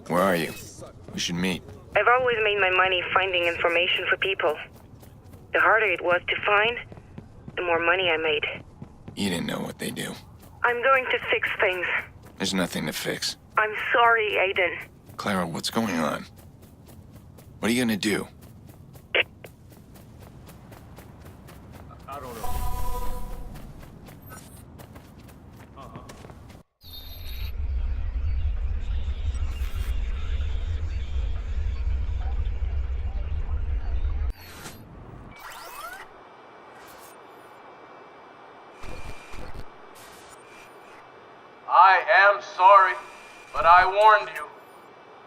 Where are you? We should meet. I've always made my money finding information for people. The harder it was to find, the more money I made. You didn't know what they do. I'm going to fix things. There's nothing to fix. I'm sorry, Aiden. Clara, what's going on? What are you gonna do? I don't know. I am sorry, but I warned you.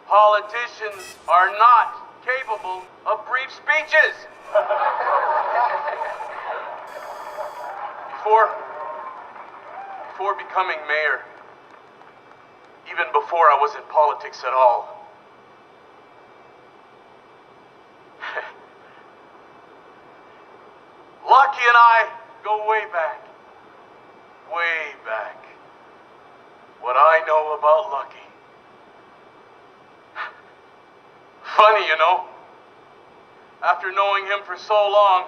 Politicians are not capable of brief speeches. Before becoming mayor, even before I was in politics at all, Lucky and I go way back. Way back. What I know about Lucky. Funny, you know. After knowing him for so long,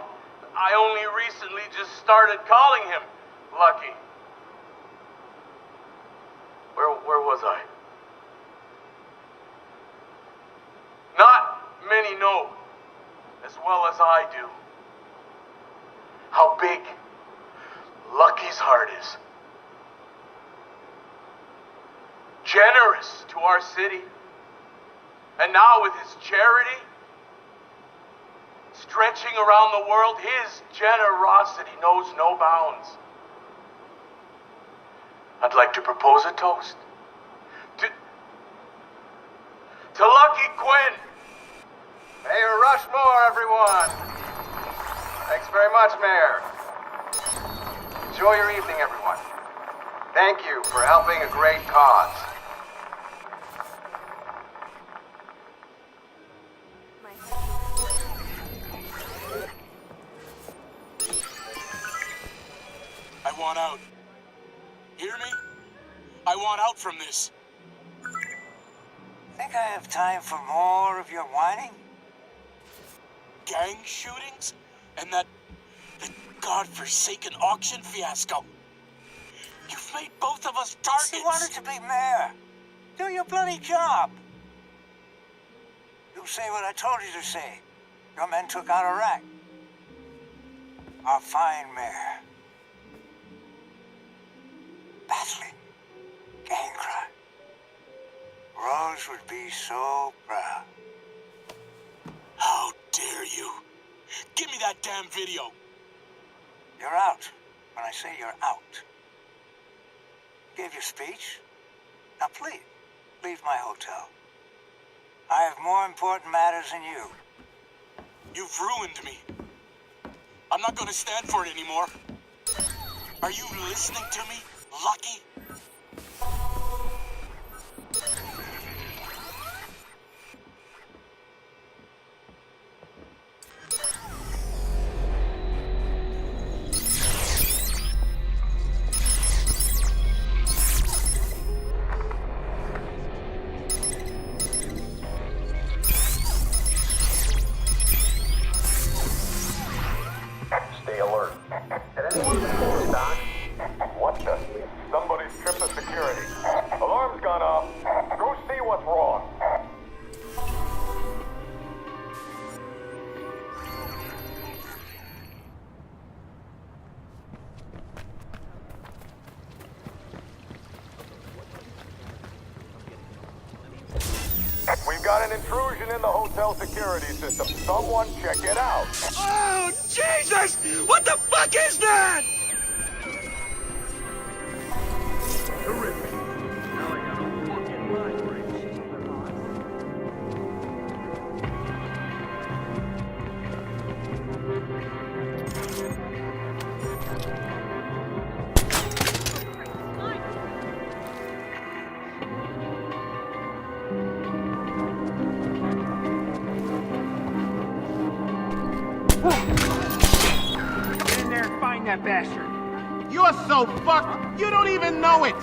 I only recently just started calling him Lucky. Where was I? Not many know, as well as I do, how big Lucky's heart is. Generous to our city. And now with his charity stretching around the world, his generosity knows no bounds. I'd like to propose a toast to Lucky Quinn. Mayor Rushmore, everyone. Thanks very much, Mayor. Enjoy your evening, everyone. Thank you for helping a great cause. I want out. Hear me? I want out from this. Think I have time for more of your whining? Gang shootings? And that godforsaken auction fiasco. You've made both of us targets. You wanted to be mayor. Do your bloody job. You say what I told you to say. Your men took out Iraq. Our fine mayor. Battling gang crime. Rose would be so proud. How dare you? Give me that damn video. You're out. When I say you're out. Gave your speech. Now please, leave my hotel. I have more important matters than you. You've ruined me. I'm not gonna stand for it anymore. Are you listening to me, Lucky? Stay alert. Did anyone see Doc? What the? Somebody's tripped the security. Alarm's gone off. Go see what's wrong. We've got an intrusion in the hotel security system. Someone check it out. Oh, Jesus! What the fuck is that? Get in there and find that bastard. You're so fucked, you don't even know it.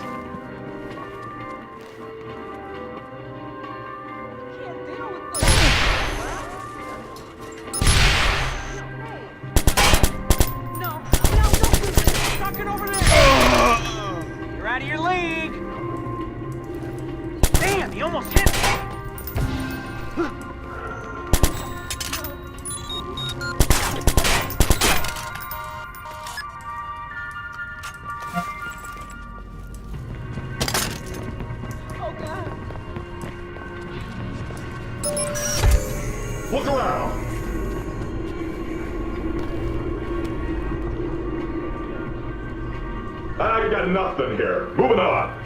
had nothing here. Moving on.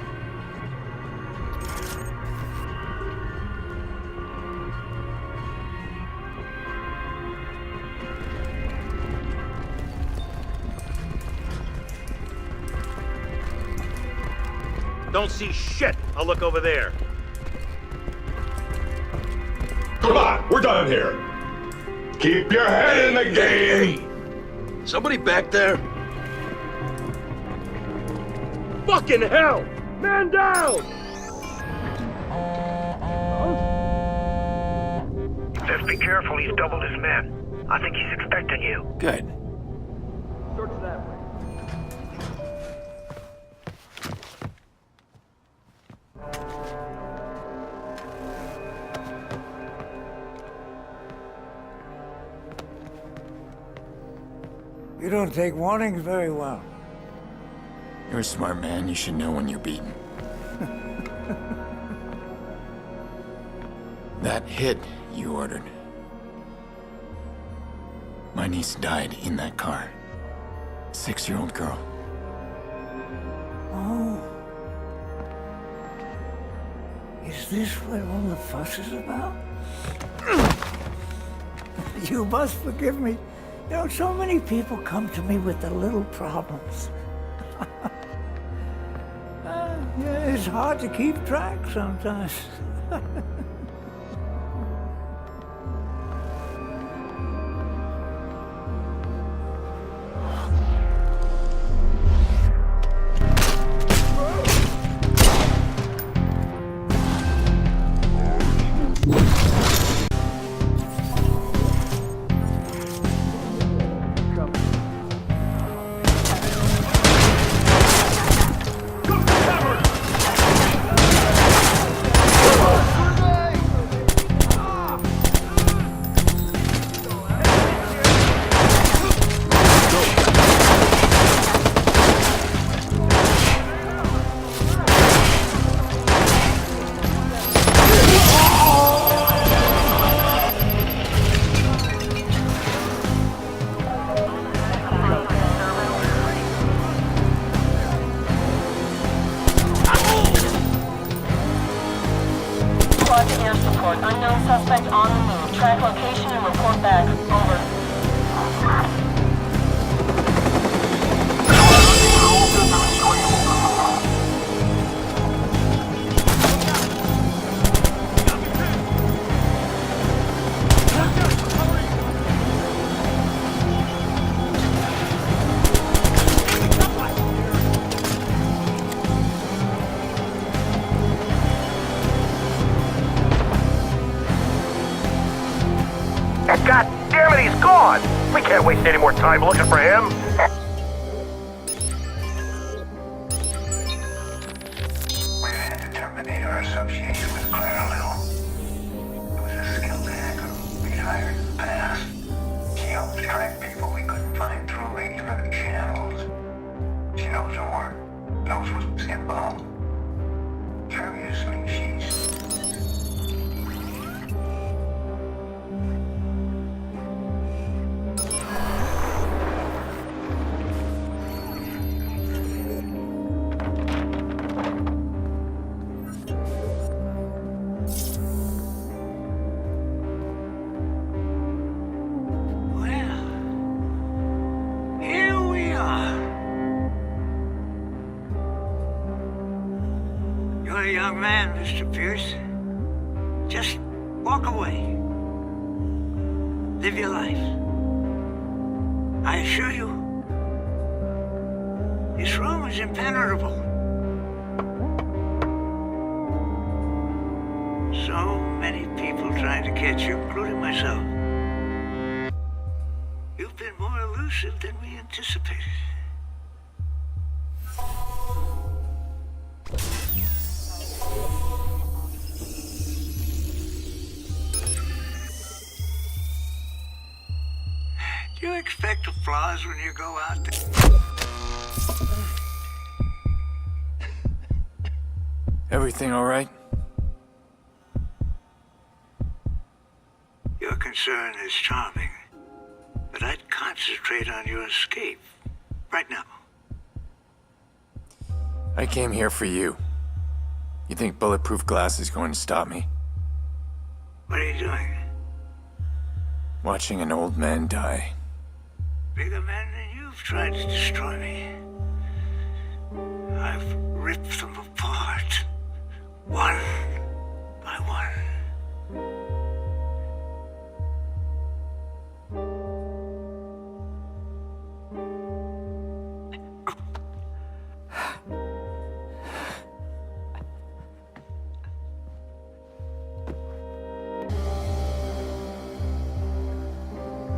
Don't see shit. I'll look over there. Come on, we're done here. Keep your head in the game. Somebody back there? Fucking hell! Man down! Just be careful, he's doubled his men. I think he's expecting you. Good. Search that way. You don't take warnings very well. You're a smart man. You should know when you're beaten. That hit you ordered. My niece died in that car. 6-year-old girl. Oh. Is this what all the fuss is about? You must forgive me. You know, so many people come to me with their little problems. Yeah, it's hard to keep track sometimes. Squad to air support. Unknown suspect on the move. Track location and report back. Over. God damn it, he's gone! We can't waste any more time looking for him. We had to terminate our association with Clara Little. It was a skilled hacker we hired in the past. She helped track people we couldn't find through regular channels. She knows her work, knows what's involved. Curiously, she's... You're a young man, Mr. Pierce. Just walk away. Live your life. I assure you, this room is impenetrable. So many people trying to catch you, including myself. You've been more elusive than we anticipated. Do you expect applause when you go out there? Everything all right? Your concern is charming, but I'd concentrate on your escape right now. I came here for you. You think bulletproof glass is going to stop me? What are you doing? Watching an old man die. Bigger man than you've tried to destroy me. I've ripped them apart. One by one.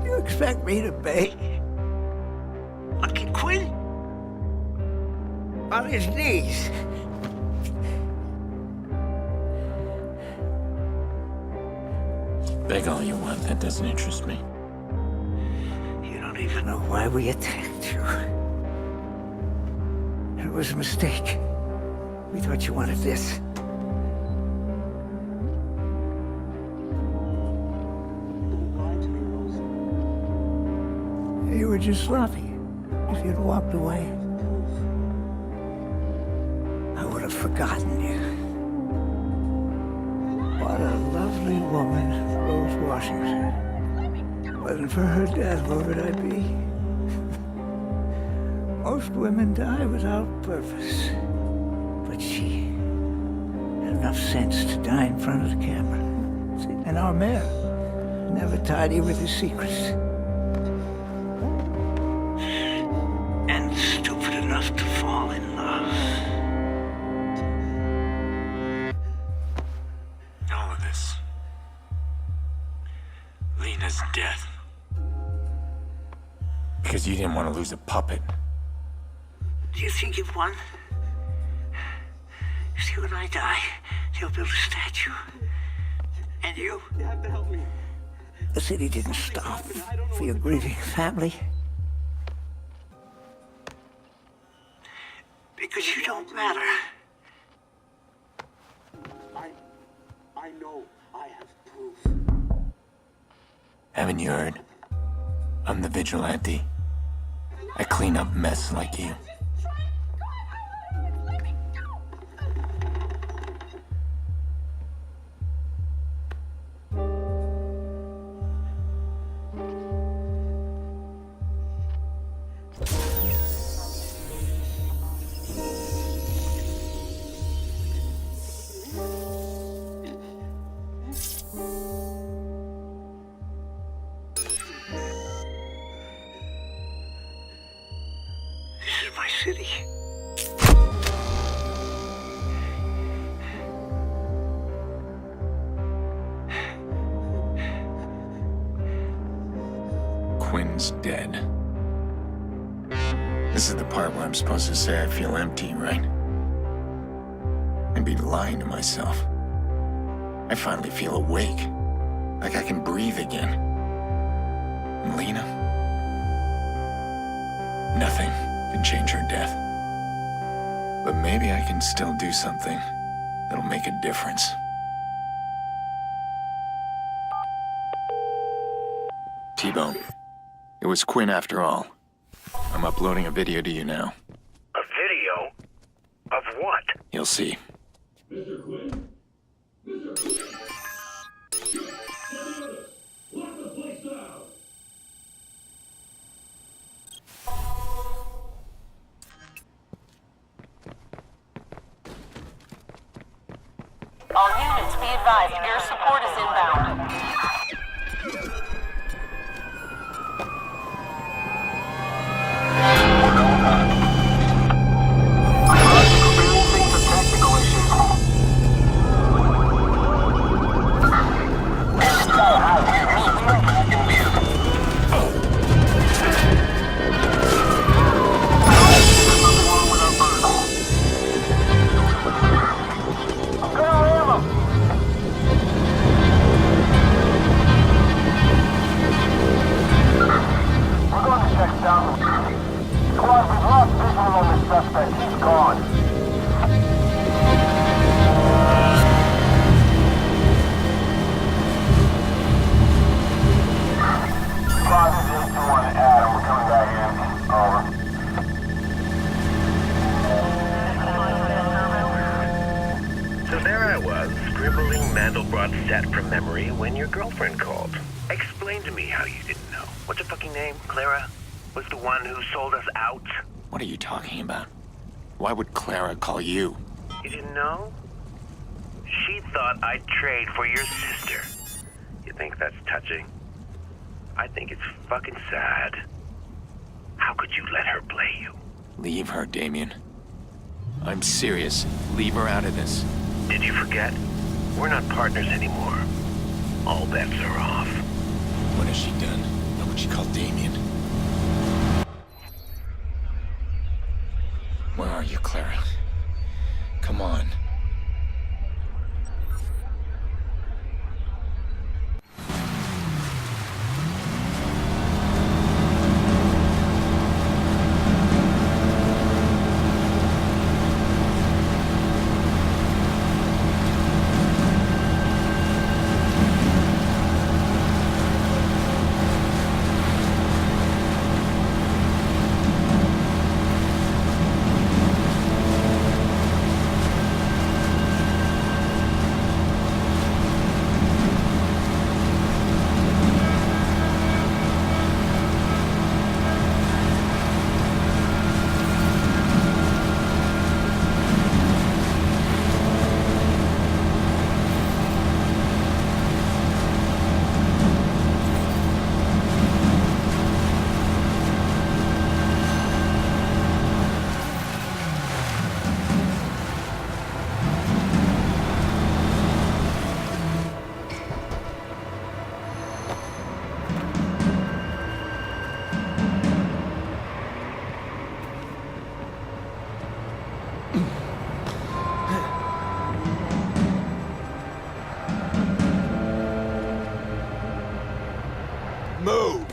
You expect me to beg? Lucky Quinn? On his knees. Beg all you want, that doesn't interest me. You don't even know why we attacked you. It was a mistake. We thought you wanted this. You were just sloppy. If you'd walked away, I would have forgotten you. What a lovely woman, Rose Washington. Wasn't for her death, where would I be? Most women die without purpose. But she had enough sense to die in front of the camera. See, and our mayor, never tidy with his secrets. And stupid enough to fall in love. All of this. Lena's death. Because you didn't want to lose a puppet. Do you think you've won? See, when I die, they'll build a statue. And you? You have to help me. The city didn't stop for your grieving family. Because you don't matter. I know I have proof. Haven't you heard? I'm the vigilante. I clean up mess like you. This is my city. Quinn's dead. This is the part where I'm supposed to say I feel empty, right? I'd be lying to myself. I finally feel awake. Like I can breathe again. And Lena? Nothing can change her death. But maybe I can still do something that'll make a difference. T-Bone, it was Quinn after all. I'm uploading a video to you now. A video? Of what? You'll see. Mr. Quinn? Mr. Quinn? Lock the place down! All units, be advised, air support is inbound. memory when your girlfriend called. Explain to me how you didn't know. What's her fucking name? Clara? Was the one who sold us out? What are you talking about? Why would Clara call you? You didn't know? She thought I'd trade for your sister. You think that's touching? I think it's fucking sad. How could you let her play you? Leave her, Damien. I'm serious. Leave her out of this. Did you forget? We're not partners anymore. All bets are off. What has she done? What would she call Damien? Where are you, Clara? Come on. Move!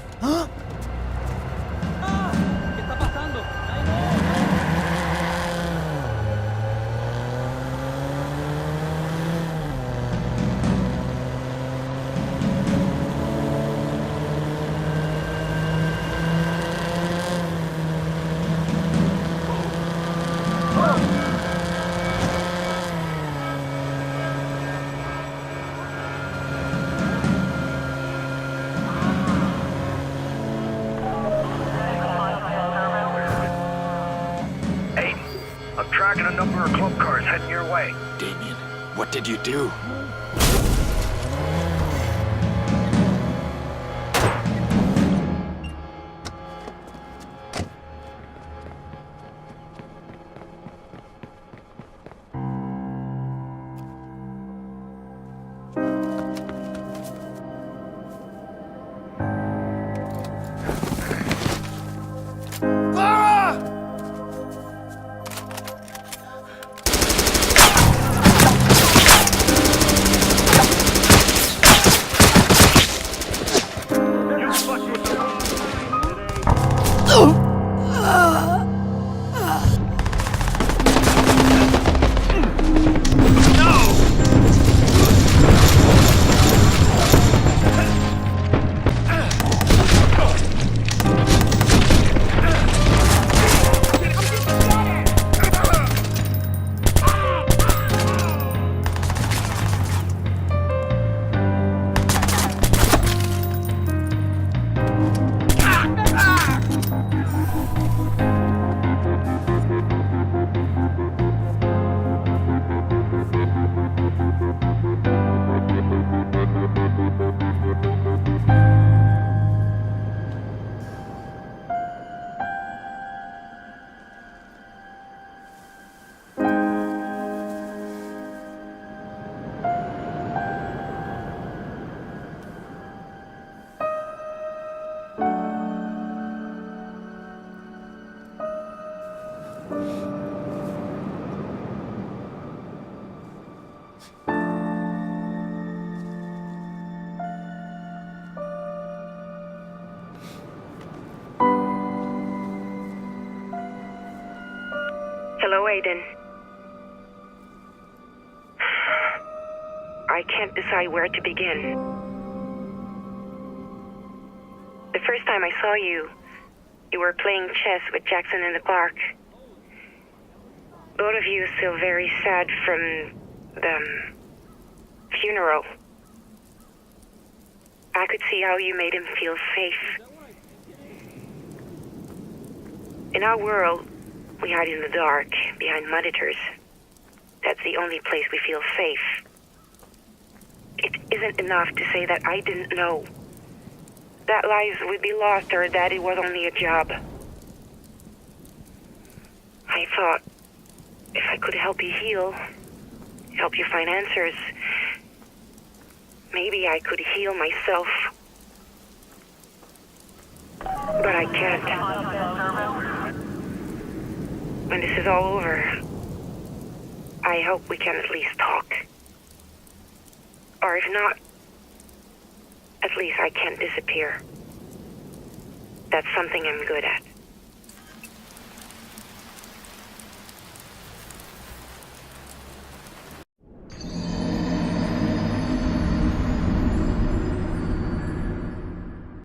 I'm tracking a number of club cars heading your way. Damien, what did you do? Hello, Aiden. I can't decide where to begin. The first time I saw you, you were playing chess with Jackson in the park. Both of you still very sad from the funeral. I could see how you made him feel safe. In our world, we hide in the dark, behind monitors. That's the only place we feel safe. It isn't enough to say that I didn't know. That lives would be lost or that it was only a job. I thought if I could help you heal, help you find answers, maybe I could heal myself. But I can't. When this is all over, I hope we can at least talk. Or if not, at least I can't disappear. That's something I'm good at.